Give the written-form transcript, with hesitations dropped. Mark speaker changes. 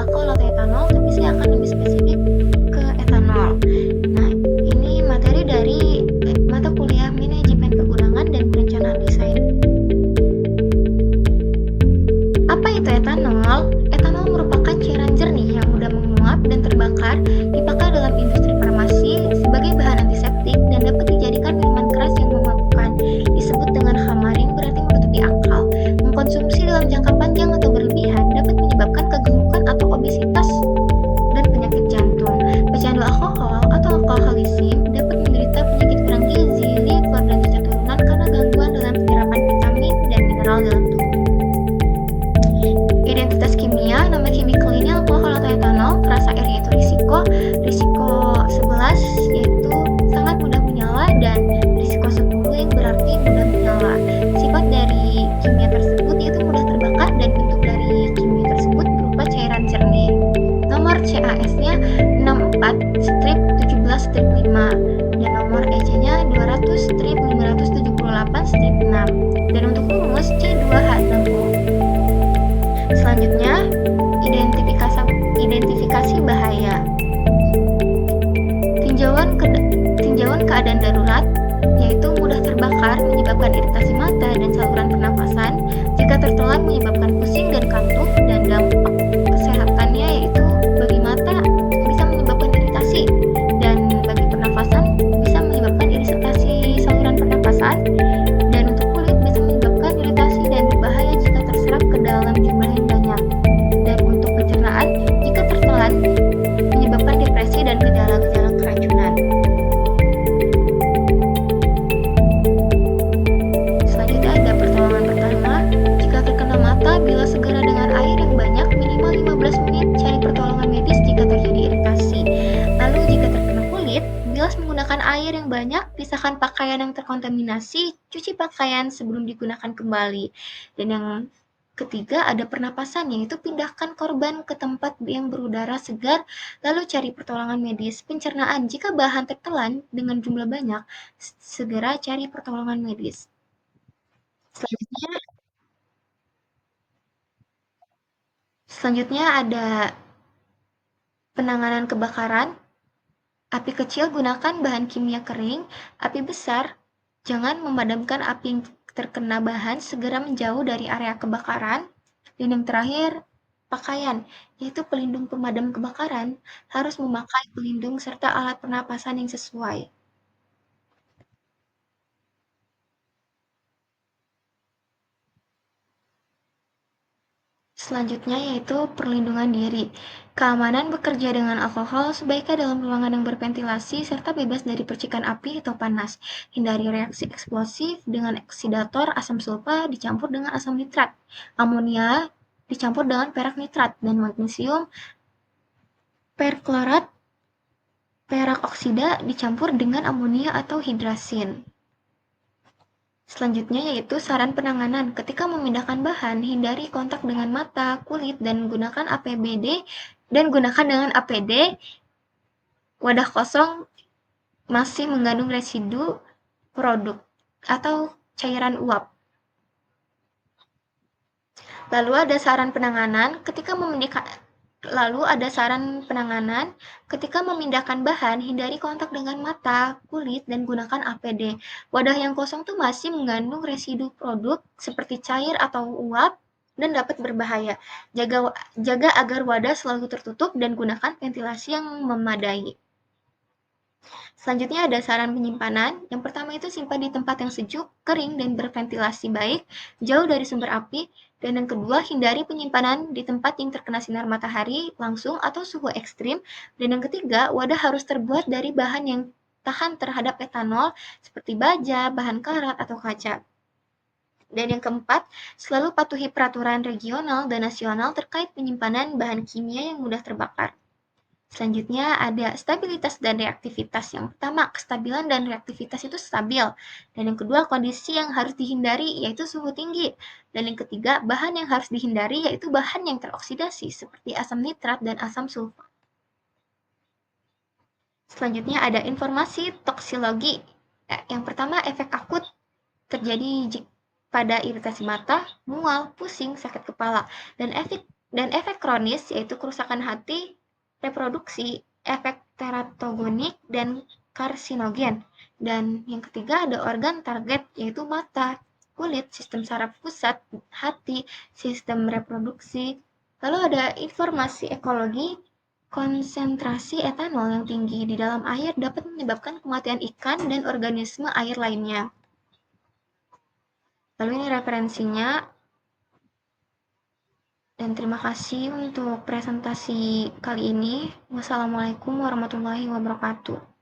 Speaker 1: alkohol atau etanol, tapi saya akan lebih spesifik ke etanol. Nah, ini materi dari mata kuliah Manajemen Kegunaan dan Perencanaan Desain. Apa itu etanol? Etanol merupakan cairan jernih yang mudah menguap dan terbakar, dipakai dalam industri farmasi sebagai bahan antiseptik dan dapat dijadikan minuman keras yang memabukkan. Disebut dengan hamaring berarti menutupi akal. Mengkonsumsi dalam jangka panjang atau berlebihan dapat menyebabkan kegemukan atau obesitas dan penyakit jantung. Pecandu alkohol atau alkoholisme dapat menderita penyakit kurang gizi, liver, dan cacat turunan karena gangguan dalam penyerapan vitamin dan mineral dalam tubuh. Identitas kimia, nama chemicalnya alkohol atau etanol, rasa R yaitu risiko 11 yaitu sangat mudah menyala, dan risiko 10 yang berarti mudah menyala. Sifat dari kimia tersebut yaitu mudah terbakar, dan bentuk dari kimia tersebut berupa cairan jernih. Nomor CAS-nya 64/17/5 dan nomor EC-nya 200/578/6 dan untuk rumus C2H6O. Selanjutnya, identifikasi bahaya. Tinjauan keadaan darurat yaitu mudah terbakar, menyebabkan iritasi mata dan saluran pernafasan. Jika tertelan menyebabkan pusing dan kantuk, dan dampak kesehatannya yaitu bagi mata bisa menyebabkan iritasi, dan bagi pernafasan bisa menyebabkan iritasi saluran pernafasan, dan untuk kulit bisa menyebabkan iritasi dan berbahaya jika terserap ke dalam jumlah yang banyak. Dan untuk pencernaan, jika tertelan menyebabkan depresi dan gejala-gejala keracunan. Selanjutnya ada pertolongan pertama. Jika terkena mata, bilas segera dengan air yang banyak minimal 15 menit. Cari pertolongan medis jika terjadi iritasi. Lalu jika terkena kulit, bilas menggunakan air yang banyak, pisahkan pakaian yang terkontaminasi, cuci pakaian sebelum digunakan kembali. Dan yang ketiga ada pernapasan, yaitu pindahkan korban ke tempat yang berudara segar, lalu cari pertolongan medis. Pencernaan, jika bahan tertelan dengan jumlah banyak, segera cari pertolongan medis. Selanjutnya ada penanganan kebakaran. Api kecil gunakan bahan kimia kering, api besar jangan memadamkan api yang terkena bahan, segera menjauh dari area kebakaran. Dan yang terakhir, pakaian, yaitu pelindung pemadam kebakaran, harus memakai pelindung serta alat pernapasan yang sesuai. Selanjutnya yaitu perlindungan diri. Keamanan bekerja dengan alkohol sebaiknya dalam ruangan yang berventilasi serta bebas dari percikan api atau panas. Hindari reaksi eksplosif dengan oksidator asam sulfa dicampur dengan asam nitrat, amonia dicampur dengan perak nitrat, dan magnesium perklorat perak oksida dicampur dengan amonia atau hidrasin. Selanjutnya yaitu saran penanganan. Ketika memindahkan bahan, hindari kontak dengan mata, kulit, dan gunakan dengan APD. Wadah kosong masih mengandung residu produk atau cairan uap. Lalu ada saran penanganan ketika memindahkan bahan, hindari kontak dengan mata, kulit, dan gunakan APD. Wadah yang kosong tuh masih mengandung residu produk seperti cair atau uap dan dapat berbahaya. Jaga agar wadah selalu tertutup dan gunakan ventilasi yang memadai. Selanjutnya ada saran penyimpanan. Yang pertama itu simpan di tempat yang sejuk, kering, dan berventilasi baik, jauh dari sumber api. Dan yang kedua, hindari penyimpanan di tempat yang terkena sinar matahari langsung atau suhu ekstrim. Dan yang ketiga, wadah harus terbuat dari bahan yang tahan terhadap etanol seperti baja, bahan karat, atau kaca. Dan yang keempat, selalu patuhi peraturan regional dan nasional terkait penyimpanan bahan kimia yang mudah terbakar. Selanjutnya ada stabilitas dan reaktivitas. Yang pertama, kestabilan dan reaktivitas itu stabil. Dan yang kedua, kondisi yang harus dihindari yaitu suhu tinggi. Dan yang ketiga, bahan yang harus dihindari yaitu bahan yang teroksidasi seperti asam nitrat dan asam sulfa. Selanjutnya ada informasi toksologi. Yang pertama, efek akut terjadi pada iritasi mata, mual, pusing, sakit kepala. Dan efek Dan efek kronis yaitu kerusakan hati, reproduksi, efek teratogenik, dan karsinogen. Dan yang ketiga ada organ target yaitu mata, kulit, sistem saraf pusat, hati, sistem reproduksi. Lalu ada informasi ekologi, konsentrasi etanol yang tinggi di dalam air dapat menyebabkan kematian ikan dan organisme air lainnya. Lalu ini referensinya, dan terima kasih untuk presentasi kali ini. Wassalamualaikum warahmatullahi wabarakatuh.